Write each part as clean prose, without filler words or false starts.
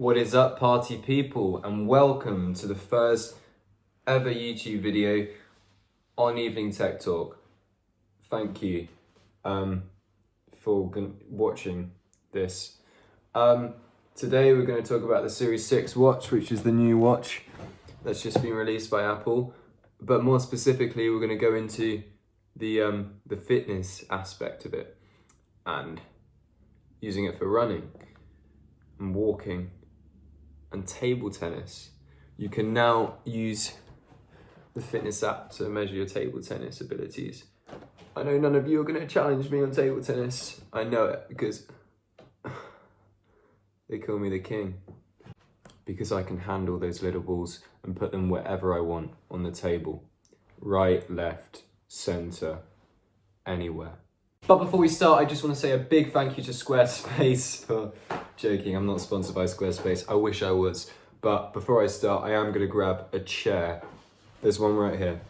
What is up, party people, and welcome to the first ever YouTube video on Evening Tech Talk. Thank you for watching this. Today we're going to talk about the Series 6 watch, which is the new watch that's just been released by Apple. But more specifically, we're going to go into the fitness aspect of it and using it for running and walking and table tennis. You can now use the fitness app to measure your table tennis abilities. I know none of you are going to challenge me on table tennis. I know it because they call me the king. Because I can handle those little balls and put them wherever I want on the table. Right, left, center, anywhere. But before we start, I just want to say a big thank you to Squarespace for joking. I'm not sponsored by Squarespace. I wish I was. But before I start, I am going to grab a chair. There's one right here.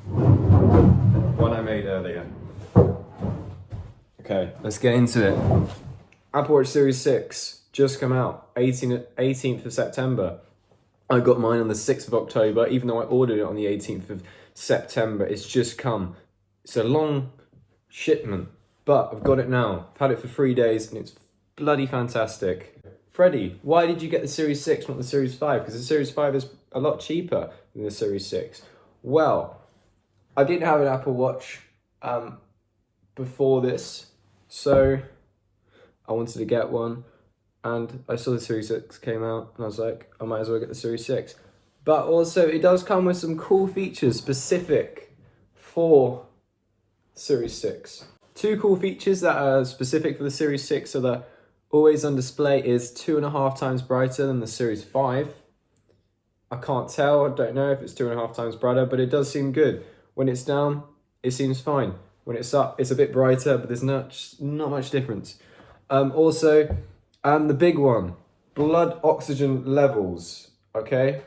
One I made earlier. Okay, let's get into it. Apple Watch Series 6 just come out, 18th of September. I got mine on the 6th of October, even though I ordered it on the 18th of September. It's just come. It's a long shipment, but I've got it now. I've had it for 3 days and it's bloody fantastic. Freddie, why did you get the Series 6, not the Series 5? Because the Series 5 is a lot cheaper than the Series 6. Well, I didn't have an Apple Watch before this, so I wanted to get one. And I saw the Series 6 came out and I was like, I might as well get the Series 6. But also it does come with some cool features specific for Series 6. Two cool features that are specific for the Series 6 are the always on display is 2.5 times brighter than the Series 5. I can't tell, I don't know if it's 2.5 times brighter, but it does seem good. When it's down, it seems fine. When it's up, it's a bit brighter, but there's not much difference. Also, the big one, blood oxygen levels, okay?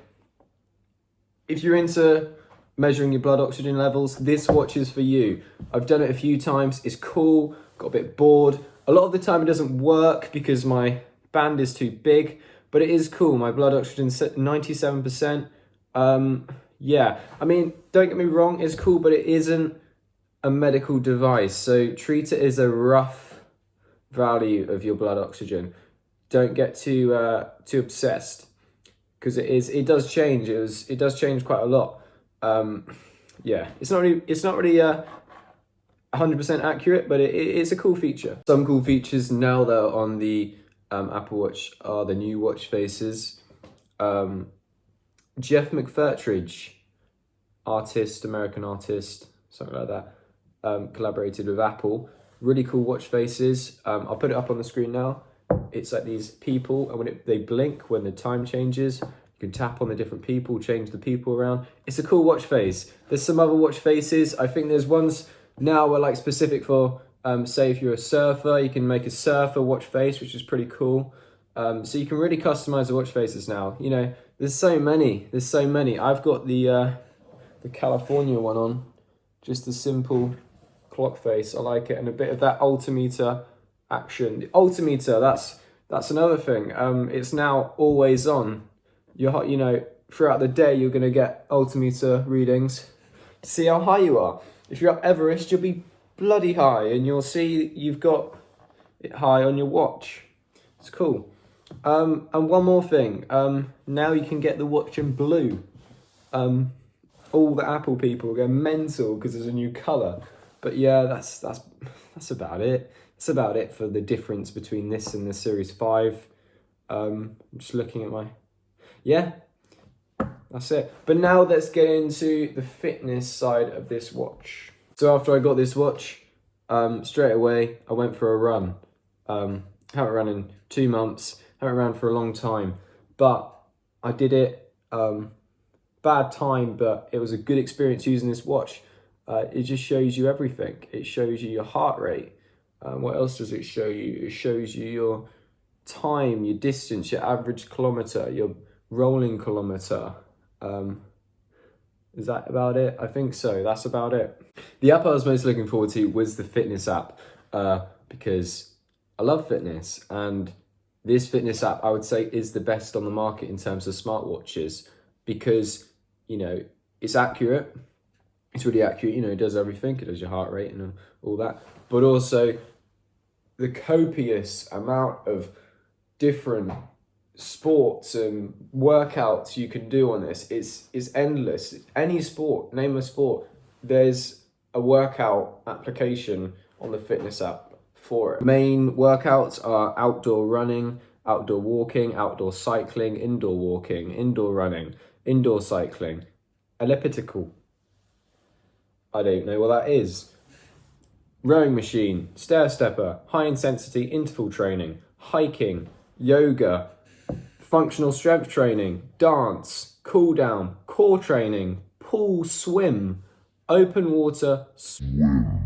If you're into measuring your blood oxygen levels, this watch is for you. I've done it a few times, it's cool, got a bit bored. A lot of the time it doesn't work because my band is too big, but it is cool. My blood oxygen's at 97%. Yeah, I mean, don't get me wrong, it's cool, but it isn't a medical device. So treat it as a rough value of your blood oxygen. Don't get too obsessed because it does change. It does change quite a lot. Yeah, it's not really 100% accurate, but it's a cool feature. Some cool features now that are on the Apple Watch are the new watch faces. Jeff McFertridge, American artist, something like that, collaborated with Apple. Really cool watch faces. I'll put it up on the screen now. It's like these people, and when they blink, when the time changes, you can tap on the different people, change the people around. It's a cool watch face. There's some other watch faces. I think there's ones now where like specific for, say if you're a surfer, you can make a surfer watch face, which is pretty cool. So you can really customize the watch faces now. You know, there's so many. I've got the California one on, just the simple clock face. I like it, and a bit of that altimeter action. The altimeter, that's another thing. It's now always on. You know, throughout the day you're gonna get altimeter readings to see how high you are. If you're up Everest, you'll be bloody high, and you'll see you've got it high on your watch. It's cool. And one more thing. Now you can get the watch in blue. All the Apple people go mental because there's a new color. But yeah, that's about it. That's about it for the difference between this and the Series 5. I'm just looking at yeah, that's it. But now let's get into the fitness side of this watch. So after I got this watch, straight away, I went for a run. Haven't run in 2 months, haven't run for a long time, but I did it, bad time, but it was a good experience using this watch. It just shows you everything. It shows you your heart rate. What else does it show you? It shows you your time, your distance, your average kilometer, your rolling kilometer. Is that about it? I think so. That's about it. The app I was most looking forward to was the fitness app because I love fitness, and This fitness app, I would say, is the best on the market in terms of smartwatches because, it's accurate. It's really accurate. It does everything. It does your heart rate and all that. But also the copious amount of different sports and workouts you can do on this is endless. Any sport, name a sport, there's a workout application on the fitness app for it. Main workouts are outdoor running, outdoor walking, outdoor cycling, indoor walking, indoor running, indoor cycling, elliptical. I don't know what that is. Rowing machine, stair stepper, high intensity interval training, hiking, yoga, functional strength training, dance, cool down, core training, pool swim, open water swim.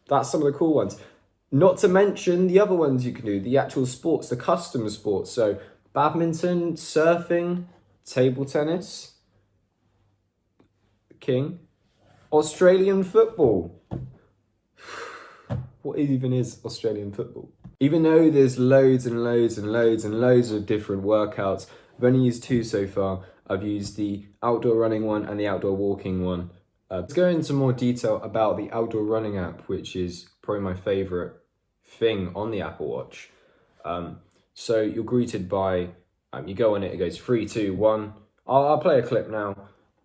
That's some of the cool ones. Not to mention the other ones you can do, the actual sports, the custom sports. So badminton, surfing, table tennis, king, Australian football. What even is Australian football? Even though there's loads and loads and loads and loads of different workouts, I've only used 2 so far. I've used the outdoor running one and the outdoor walking one. Let's go into more detail about the outdoor running app, which is probably my favorite thing on the Apple Watch. So you're greeted by, you go on it, it goes 3, 2, 1. I'll play a clip now.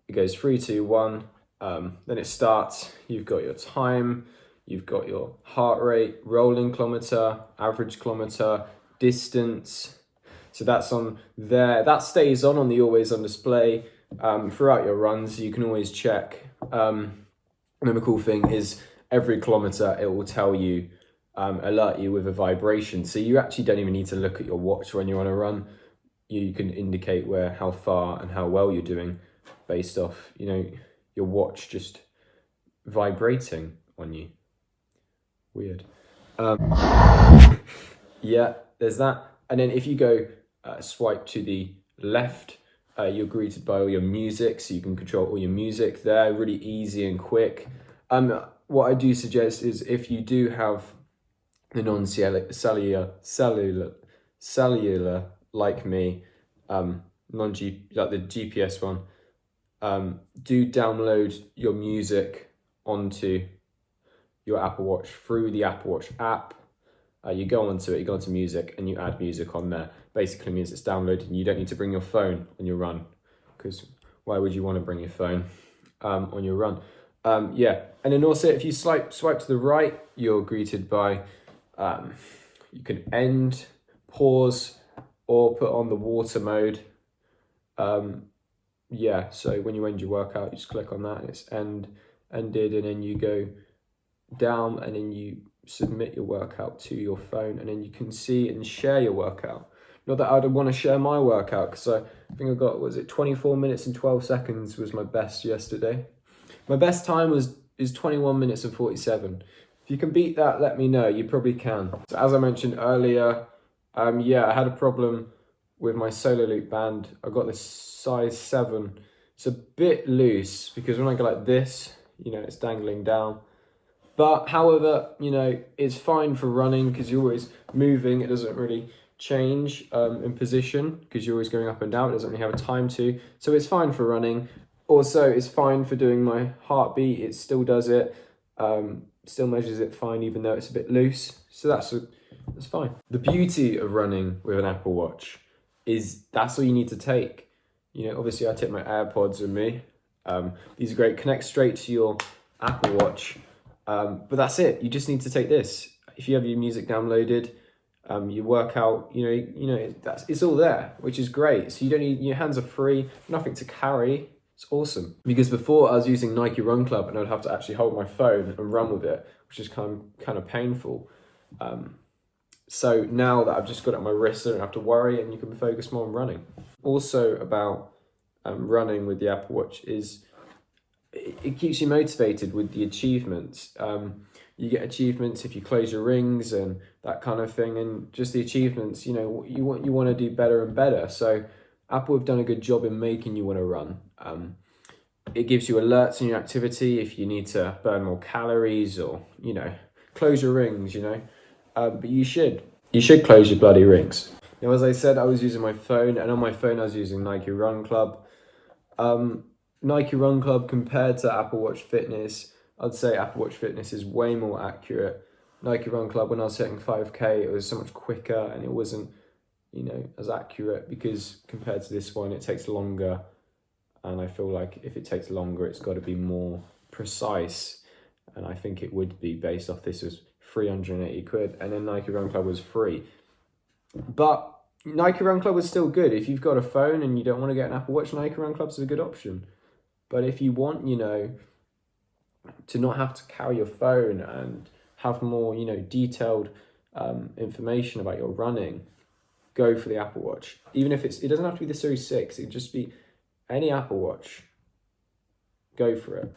It goes 3, 2, 1. Then it starts. You've got your time. You've got your heart rate, rolling kilometer, average kilometer, distance. So that's on there. That stays on the always on display throughout your runs. You can always check. Another cool thing is every kilometer it will tell you, alert you with a vibration. So you actually don't even need to look at your watch when you're on a run. You can indicate how far and how well you're doing based off, your watch just vibrating on you. Weird. Yeah, there's that. And then if you go swipe to the left, you're greeted by all your music, so you can control all your music there, really easy and quick. What I do suggest is if you do have the non-cellular like me, like the GPS one, do download your music onto your Apple Watch through the Apple Watch app. You go onto music and you add music on there. Basically means it's downloaded and you don't need to bring your phone on your run, because why would you want to bring your phone on your run? And then also if you swipe to the right, you're greeted by, you can end, pause, or put on the water mode. So when you end your workout, you just click on that and it's ended, and then you go down and then you submit your workout to your phone, and then you can see and share your workout. Not that I'd want to share my workout, because I think I got, 24 minutes and 12 seconds was my best yesterday. My best time is 21 minutes and 47. If you can beat that, let me know. You probably can. So as I mentioned earlier, I had a problem with my Solo Loop band. I got this size 7. It's a bit loose because when I go like this, it's dangling down. But however, it's fine for running because you're always moving. It doesn't really change in position because you're always going up and down. It doesn't really have a time to. So it's fine for running. Also, it's fine for doing my heartbeat. It still does it. Still measures it fine even though it's a bit loose. So that's fine. The beauty of running with an Apple Watch is that's all you need to take. Obviously I take my AirPods with me. These are great. Connect straight to your Apple Watch. But that's it. You just need to take this. If you have your music downloaded, your workout, it's all there, which is great. So you don't need, your hands are free, nothing to carry. It's awesome. Because before I was using Nike Run Club and I'd have to actually hold my phone and run with it, which is kind of painful. So now that I've just got it on my wrist, I don't have to worry and you can focus more on running. Also about running with the Apple Watch is it keeps you motivated with the achievements. You get achievements if you close your rings and that kind of thing, and just the achievements, you want to do better and better. So Apple have done a good job in making you want to run. It gives you alerts on your activity if you need to burn more calories or, close your rings, but you should close your bloody rings. Now, as I said, I was using my phone, and on my phone I was using Nike Run Club. Nike Run Club compared to Apple Watch Fitness, I'd say Apple Watch Fitness is way more accurate. Nike Run Club, when I was hitting 5K, it was so much quicker and it wasn't, as accurate, because compared to this one, it takes longer. And I feel like if it takes longer, it's got to be more precise. And I think it would be, based off this was 380 quid, and then Nike Run Club was free. But Nike Run Club was still good. If you've got a phone and you don't want to get an Apple Watch, Nike Run Club is a good option. But if you want, to not have to carry your phone and have more, detailed information about your running, go for the Apple Watch. Even if it doesn't have to be the Series 6, it can just be any Apple Watch. Go for it.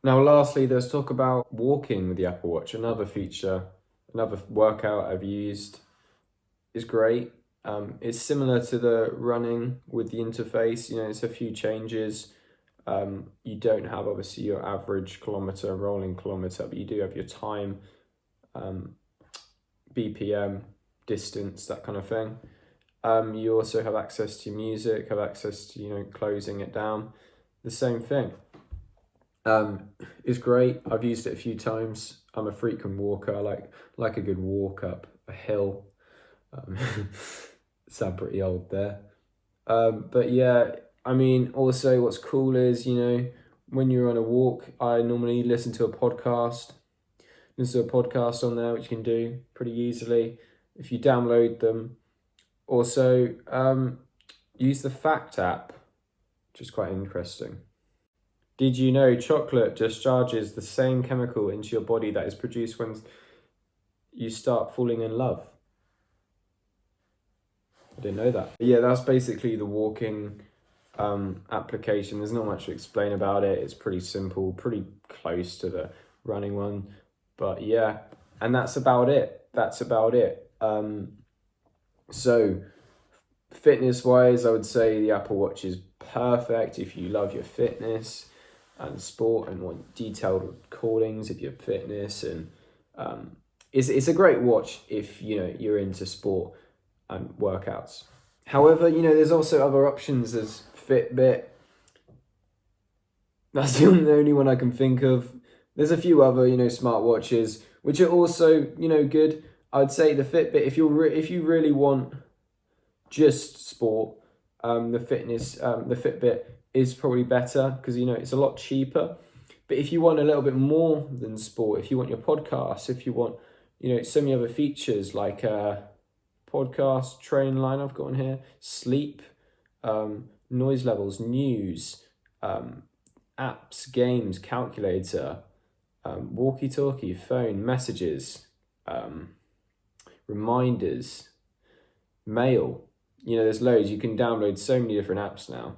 Now, lastly, let's talk about walking with the Apple Watch. Another feature, another workout I've used is great. It's similar to the running with the interface. It's a few changes. You don't have, obviously, your average kilometer, rolling kilometer, but you do have your time, BPM, distance, that kind of thing. You also have access to music, have access to, closing it down. The same thing. It's great. I've used it a few times. I'm a frequent walker. I like a good walk up a hill. Sound pretty old there. But yeah, also what's cool is, when you're on a walk, I normally listen to a podcast. There's a podcast on there, which you can do pretty easily if you download them. Also, use the Fact app, which is quite interesting. Did you know chocolate discharges the same chemical into your body that is produced when you start falling in love? I didn't know that. Yeah, that's basically the walking application. There's not much to explain about it. It's pretty simple, pretty close to the running one. But yeah, and that's about it. So fitness-wise, I would say the Apple Watch is perfect if you love your fitness and sport and want detailed recordings of your fitness, and it's a great watch if you're into sport and workouts. However, there's also other options. There's Fitbit. That's the only one I can think of. There's a few other smartwatches which are also good. I'd say the Fitbit, if you really want just sport, the Fitbit is probably better because it's a lot cheaper. But if you want a little bit more than sport, if you want your podcast, if you want so many other features like podcast, train line I've got on here, sleep, noise levels, news, apps, games, calculator, walkie-talkie, phone, messages, reminders, mail. There's loads. You can download so many different apps now.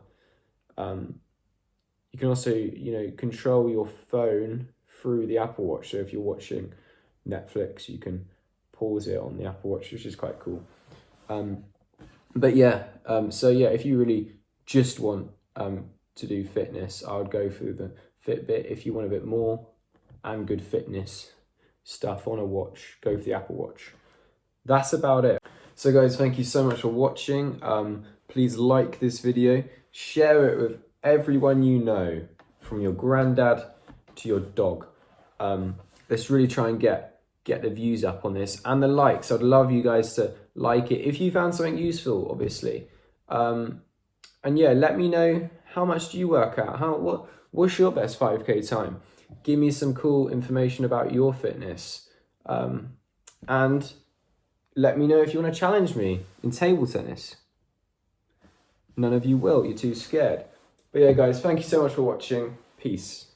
You can also, control your phone through the Apple Watch. So if you're watching Netflix, you can pause it on the Apple Watch, which is quite cool. But yeah, if you really just want to do fitness, I would go for the Fitbit. If you want a bit more and good fitness stuff on a watch, go for the Apple Watch. That's about it. So guys, thank you so much for watching. Please like this video, share it with everyone you know, from your granddad to your dog. Let's really try and get the views up on this and the likes. I'd love you guys to like it if you found something useful, obviously. And yeah, let me know, how much do you work out? What's your best 5K time? Give me some cool information about your fitness. And let me know if you want to challenge me in table tennis. None of you will, you're too scared. But yeah guys, thank you so much for watching. Peace.